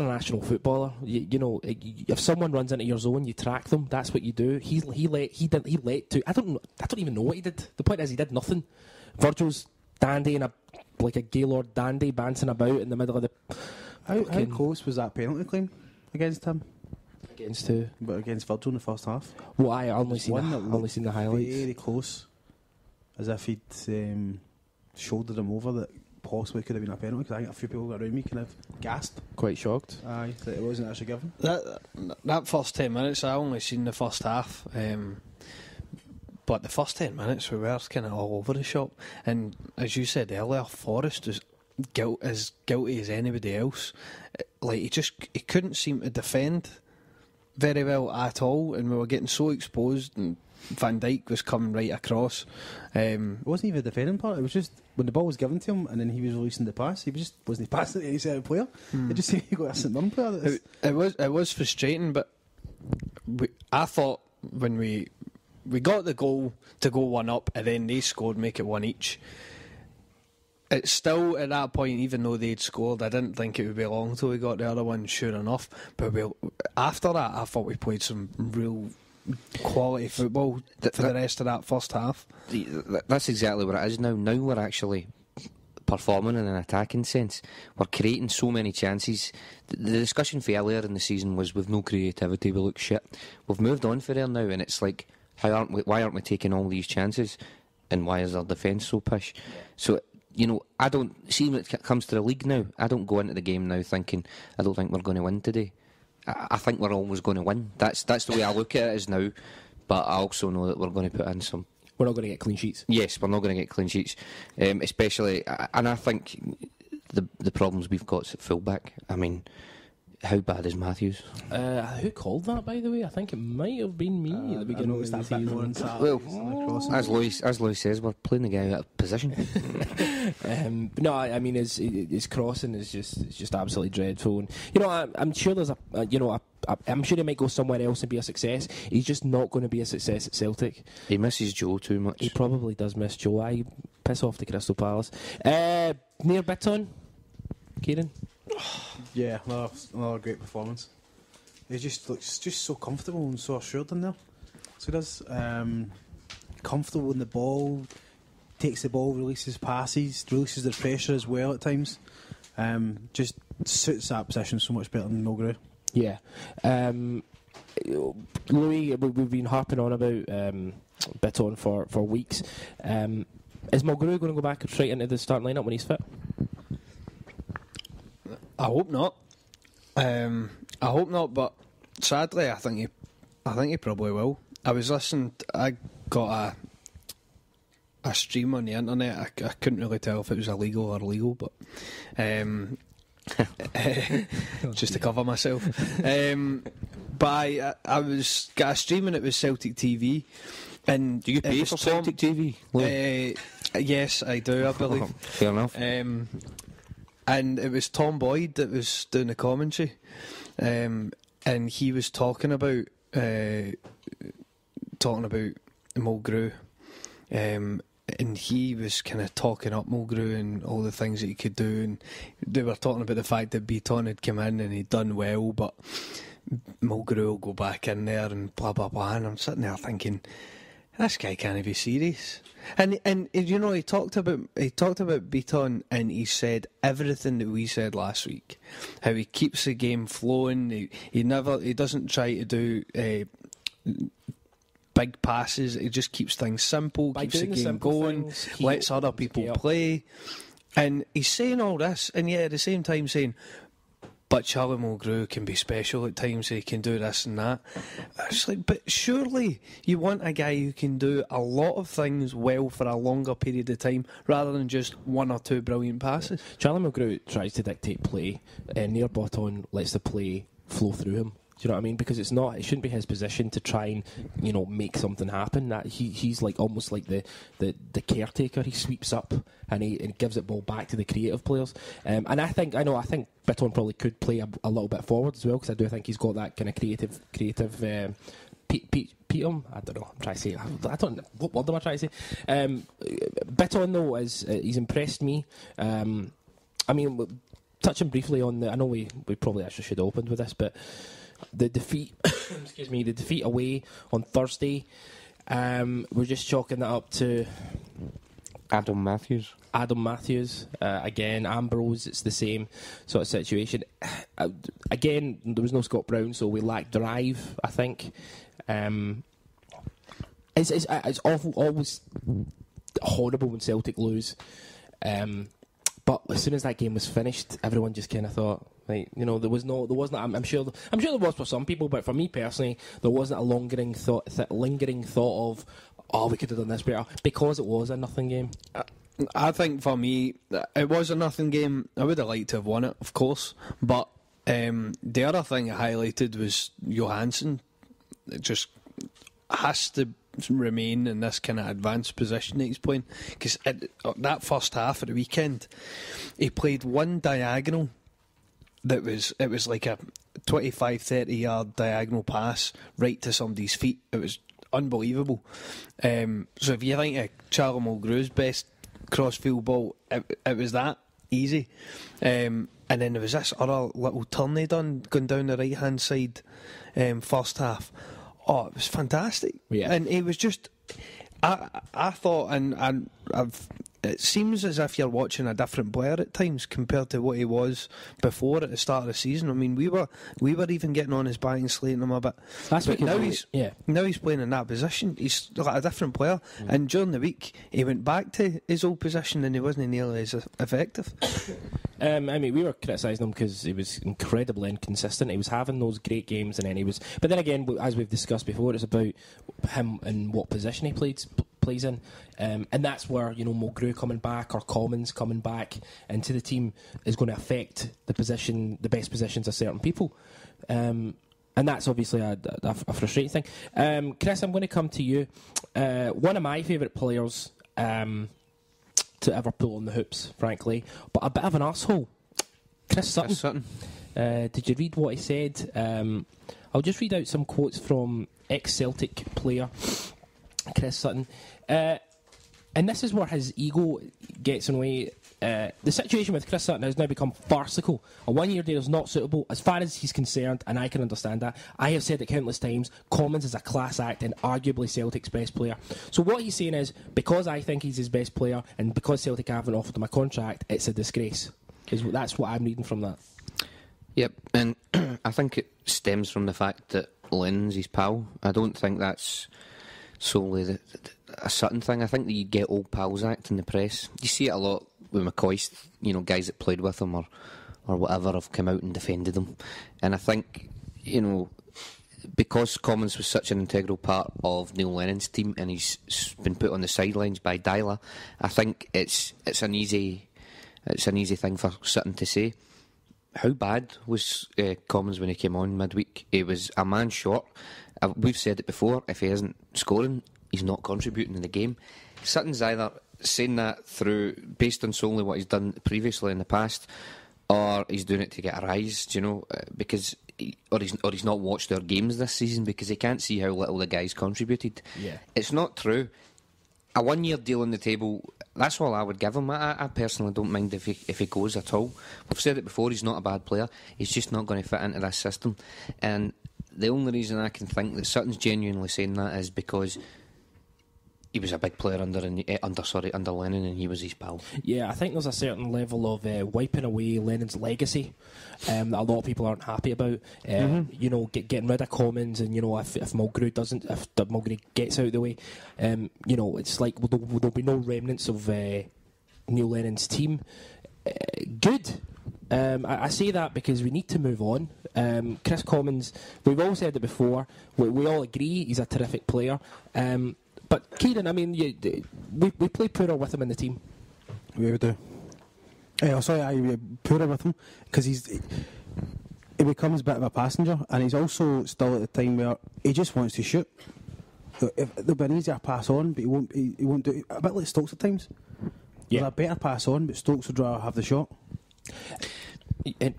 international footballer. You know, if someone runs into your zone, you track them. That's what you do. He let two. I don't even know what he did. The point is, he did nothing. Virgil's dandying like a Gaylord dandy, bouncing about in the middle of the. How close was that penalty claim against him? Against who? But against Virgil in the first half. Well, I only seen the highlights. Very close, as if he'd shouldered him over. That possibly could have been a penalty. Because I think a few people around me kind of gasped. Quite shocked. Aye, that it wasn't actually given. That first 10 minutes, I only seen the first half. But the first 10 minutes, we were kind of all over the shop. And as you said earlier, Forrest was as guilty as anybody else. Like he couldn't seem to defend very well at all, and we were getting so exposed, and Van Dijk was coming right across. It wasn't even the defending part, it was just when the ball was given to him and then he was releasing the pass, he just wasn't passing it to any certain player. It just seemed he got a St Mirren player. It was frustrating, but I thought when we got the goal to go 1-up and then they scored, make it 1 each. It's still at that point, even though they'd scored, I didn't think it would be long till we got the other one, sure enough. But after that, I thought we played some real quality football for the rest of that first half. That's exactly what it is now. Now we're actually performing in an attacking sense. We're creating so many chances. The discussion for earlier in the season was with no creativity, we look shit. We've moved on for there now, and it's like, why aren't we taking all these chances? And why is our defence so pish? So, you know, I don't see when it comes to the league now, I don't go into the game now thinking I don't think we're going to win today. I think we're always going to win. That's the way I look at it is now. But I also know that we're going to put in some. We're not going to get clean sheets. Yes, we're not going to get clean sheets, especially. And I think the problems we've got is at fullback. I mean, how bad is Matthews? Who called that, by the way? I think it might have been me at the beginning of the season. Well, as Lois says, we're playing the guy out of position. No, I mean his crossing is just absolutely dreadful. And, you know, I'm sure there's I'm sure he might go somewhere else and be a success. He's just not going to be a success at Celtic. He misses Joe too much. He probably does miss Joe. I piss off to Crystal Palace. Near Bitton, Ciaran. Yeah, another great performance. He just looks just so comfortable and so assured in there. So he does. Comfortable in the ball, takes the ball, releases passes, releases the pressure as well at times. Just suits that position so much better than Mulgrew. Yeah. Louis, we've been harping on about Bitton for weeks. Is Mulgrew going to go back straight into the starting lineup when he's fit? I hope not. But sadly, I think he probably will. I was listening. I got a stream on the internet. I couldn't really tell if it was illegal or legal, but just to cover myself. But I was got a stream and it was Celtic TV. And do you pay for Celtic TV? Yes, I do. I believe. Fair enough. And it was Tom Boyd that was doing the commentary, and he was talking about Mulgrew, and he was kind of talking up Mulgrew and all the things that he could do, and they were talking about the fact that Bitton had come in and he'd done well, but Mulgrew will go back in there and blah blah blah. And I'm sitting there thinking, this guy can't be serious. And you know, he talked about Bitton, and he said everything that we said last week. How he keeps the game flowing. He doesn't try to do big passes. He just keeps things simple, keeps the game going, lets other people play. And he's saying all this, and yet at the same time saying, but Charlie Mulgrew can be special at times, he can do this and that. It's like, but surely you want a guy who can do a lot of things well for a longer period of time rather than just one or two brilliant passes. Charlie Mulgrew tries to dictate play, and Neil Botton lets the play flow through him. Do you know what I mean? Because it shouldn't be his position to try and, you know, make something happen. That he's like almost like the caretaker. He sweeps up and he gives it ball back to the creative players. And I think Bitton probably could play a little bit forward as well, because I do think he's got that kind of creative. Petum, I don't know. I'm trying to say. I don't. What word am I trying to say? Bitton though he's impressed me. I mean, touching briefly on I know we probably actually should have opened with this, but the defeat, the defeat away on Thursday, we're just chalking that up to Adam Matthews. Again, Ambrose, it's the same sort of situation. Again, there was no Scott Brown, so we lacked drive, I think. It's awful, always horrible when Celtic lose. But as soon as that game was finished, everyone just kind of thought, like, there wasn't. I'm sure there was for some people, but for me personally, there wasn't a lingering thought of, we could have done this better, because it was a nothing game. I think for me, it was a nothing game. I would have liked to have won it, of course, but the other thing I highlighted was Johansson. It just has to remain in this kind of advanced position that he's playing, because that first half of the weekend he played one diagonal it was like a 25-30 yard diagonal pass right to somebody's feet. It was unbelievable. So if you think of Charlie Mulgrew's best crossfield ball, it was that easy. And then there was this other little turn he done going down the right hand side first half. Oh, it was fantastic. Yeah. And it was just, I thought, and it seems as if you're watching a different player at times compared to what he was before at the start of the season. I mean, we were even getting on his back and slating him a bit. That's but now he's playing in that position. He's like a different player. And during the week, he went back to his old position and he wasn't nearly as effective. I mean, we were criticising him because he was incredibly inconsistent. He was having those great games, and then he was. But then again, as we've discussed before, it's about him and what position he plays in, and that's where Mulgrew coming back or Commons coming back into the team is going to affect the best positions of certain people, and that's obviously a frustrating thing. Chris, I'm going to come to you. One of my favourite players to ever pull on the hoops, frankly, but a bit of an arsehole. Chris Sutton. Did you read what he said? I'll just read out some quotes from ex-Celtic player Chris Sutton. And this is where his ego gets in the way. The situation with Chris Sutton has now become farcical. A one-year deal is not suitable as far as he's concerned, and I can understand that. I have said it countless times, Commons is a class act and arguably Celtic's best player. So what he's saying is, because I think he's his best player and because Celtic haven't offered him a contract, it's a disgrace. That's what I'm reading from that. Yep, and I think it stems from the fact that Lennon's his pal. I don't think that's solely a Sutton thing. I think that you get old pals act in the press. You see it a lot with McCoist, guys that played with him or whatever have come out and defended him. And I think, because Commons was such an integral part of Neil Lennon's team and he's been put on the sidelines by Dyla, I think it's an easy thing for Sutton to say. How bad was Commons when he came on midweek? He was a man short. We've said it before, if he isn't scoring, he's not contributing in the game. Sutton's either saying that based on solely what he's done previously in the past, or he's doing it to get a rise, because he's not watched their games this season because he can't see how little the guy's contributed. Yeah. It's not true. A one-year deal on the table, that's all I would give him. I personally don't mind if he goes at all. We've said it before, he's not a bad player. He's just not going to fit into this system. And the only reason I can think that Sutton's genuinely saying that is because he was a big player under Lennon and he was his pal. Yeah, I think there's a certain level of wiping away Lennon's legacy that a lot of people aren't happy about. Getting rid of Commons, and if Mulgrew gets out of the way, it's like there'll be no remnants of Neil Lennon's team. Good. I say that because we need to move on. Chris Commons, we've all said it before, we all agree he's a terrific player. But Ciaran, I mean, we play poorer with him in the team. We do. I poorer with him because he becomes a bit of a passenger, and he's also still at the time where he just wants to shoot. There'll be an easier pass on, but he won't do it. A bit like Stokes at times. Yeah, a better pass on, but Stokes would rather have the shot.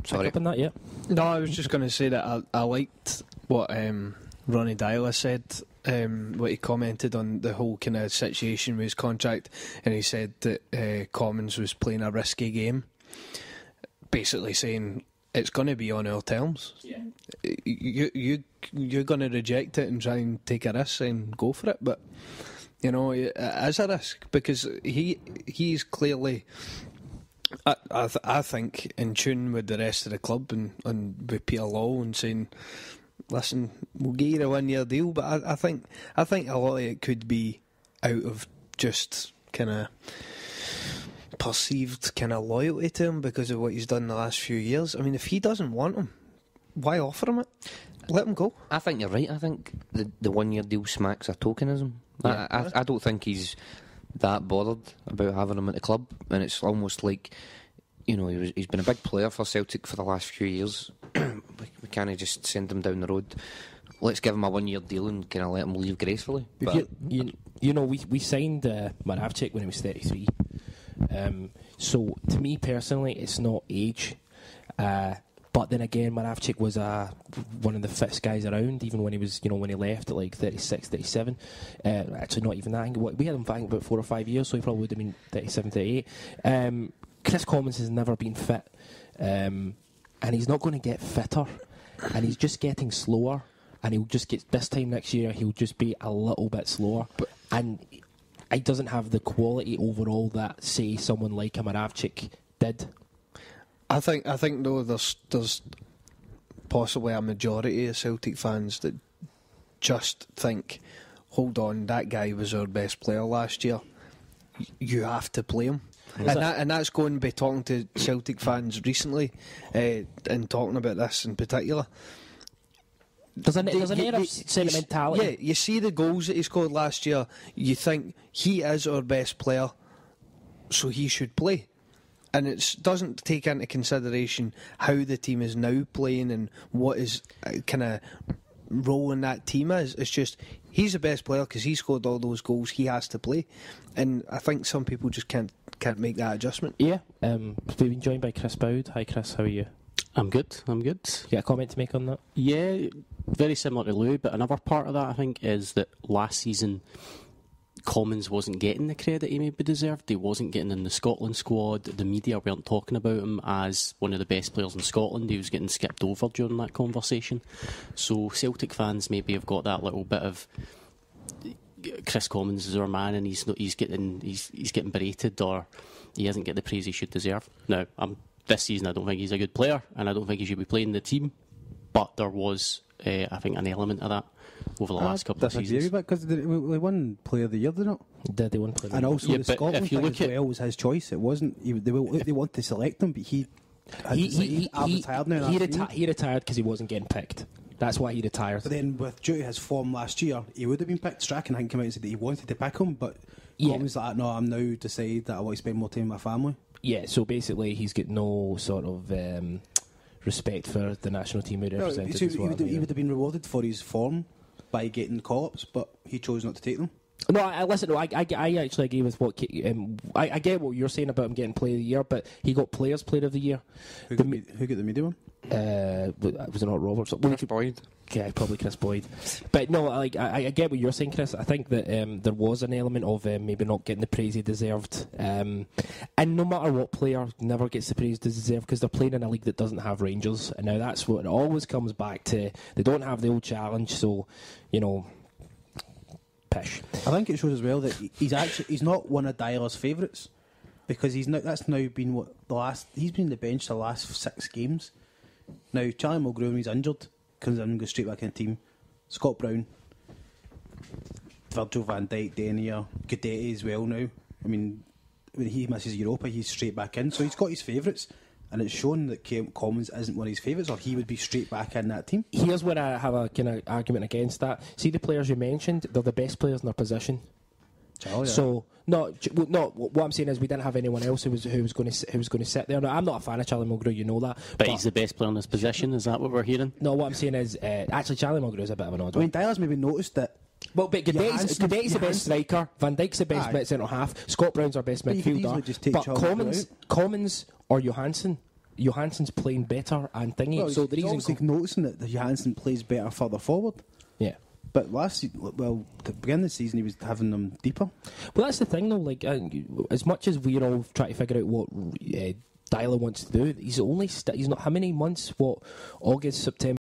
Sorry, up on that, yeah. No, I was just going to say that I liked what Ronnie Dyla said. What he commented on the whole kind of situation with his contract, and he said that Commons was playing a risky game. basically saying it's going to be on our terms. Yeah. You're going to reject it and try and take a risk and go for it, but you know it is a risk because he's clearly, I think, in tune with the rest of the club and with Peter Law and saying, listen, we'll give you a 1 year deal, but I think a lot of it could be out of just kind of perceived kind of loyalty to him because of what he's done the last few years. I mean, if he doesn't want him, why offer him it? Let him go. I think you're right. I think the 1 year deal smacks of tokenism. Yeah. I don't think he's that bothered about having him at the club, and it's almost like, you know, he's been a big player for Celtic for the last few years. We can't just send him down the road. Let's give him a 1 year deal and kind of let him leave gracefully. But you know, we signed Moravcik when he was 33. So to me personally, it's not age. But then again, Moravcik was one of the fittest guys around, even when he was, you know, when he left at like 36, 37. Actually, not even that. I think we had him for about 4 or 5 years, so he probably would have been 37, 38. Chris Commons has never been fit, and he's not going to get fitter, and he's just getting slower, and he'll just get, this time next year, he'll just be a little bit slower, and he doesn't have the quality overall that, say, someone like a Moravcik did. I think though there's possibly a majority of Celtic fans that just think, hold on, that guy was our best player last year. You have to play him. And that's going by talking to Celtic fans recently and talking about this in particular. There's an air of sentimentality. Yeah, you see the goals that he scored last year, you think he is our best player, so he should play. And it doesn't take into consideration how the team is now playing and what is kind of role in that team is. It's just he's the best player because he scored all those goals. He has to play, and I think some people just can't make that adjustment. Yeah, we've been joined by Chris Boud. Hi, Chris. How are you? I'm good. You got a comment to make on that? Yeah, very similar to Lou, but another part of that I think is that last season Commons wasn't getting the credit he maybe deserved. He wasn't getting in the Scotland squad. The media weren't talking about him as one of the best players in Scotland. He was getting skipped over during that conversation. So Celtic fans maybe have got that little bit of Chris Commons is our man, and he's getting berated, or he hasn't get the praise he should deserve. Now, this season I don't think he's a good player, and I don't think he should be playing the team. But there was, I think, an element of that over the last couple of seasons. Because they won Player of the Year, did they not? Did they win Player of the Year? And also the Scotland if you thing look as well was his choice. It wasn't. They wanted to select him, but he retired now. He retired because he wasn't getting picked. That's why he retired. But then, with due to his form last year, he would have been picked. Strachan, I think, came out and said that he wanted to pick him, but Commons like, no, I'm now decided that I want to spend more time with my family. Yeah, so basically he's got no sort of respect for the national team he represented. He would have been rewarded for his form by getting call-ups, but he chose not to take them. No, I actually agree with what I get what you're saying about him getting Player of the Year, but he got Players Player of the Year. Who got the media one? Was it not Roberts? Chris Boyd. Yeah, probably Chris Boyd. But no, I get what you're saying, Chris. I think that there was an element of maybe not getting the praise he deserved. And no matter what player never gets the praise they deserve because they're playing in a league that doesn't have Rangers. And now that's what it always comes back to. They don't have the old challenge, so, you know, pish. I think it shows as well that he's not one of Dyer's favourites because he's been on the bench the last 6 games. Now Charlie Mulgrew, when he's injured, comes in and goes straight back in the team. Scott Brown, Virgil van Dijk, Denier, Guidetti as well now. I mean, when he misses Europa, he's straight back in. So he's got his favourites, and it's shown that Commons isn't one of his favourites, or he would be straight back in that team. Here's where I have a kind of argument against that. See the players you mentioned, they're the best players in their position. Oh, yeah. So no. What I'm saying is we didn't have anyone else who was going to sit there. No, I'm not a fan of Charlie Mulgrew, you know that. But he's the best player in his position. Is that what we're hearing? No, what I'm saying is actually Charlie Mulgrew is a bit of an odd one. I mean, Dyer's maybe noticed that. Well, but Guidetti's the best striker. Van Dijk's the best mid centre half. Scott Brown's our best midfielder. But Commons or Johansson's playing better and thingy. Well, so the reason obviously noticing that Johansson plays better further forward. Yeah. But to begin the season, he was having them deeper. Well, that's the thing, though. Like, as much as we're all trying to figure out what Deila wants to do. He's only he's not how many months? What, August, September.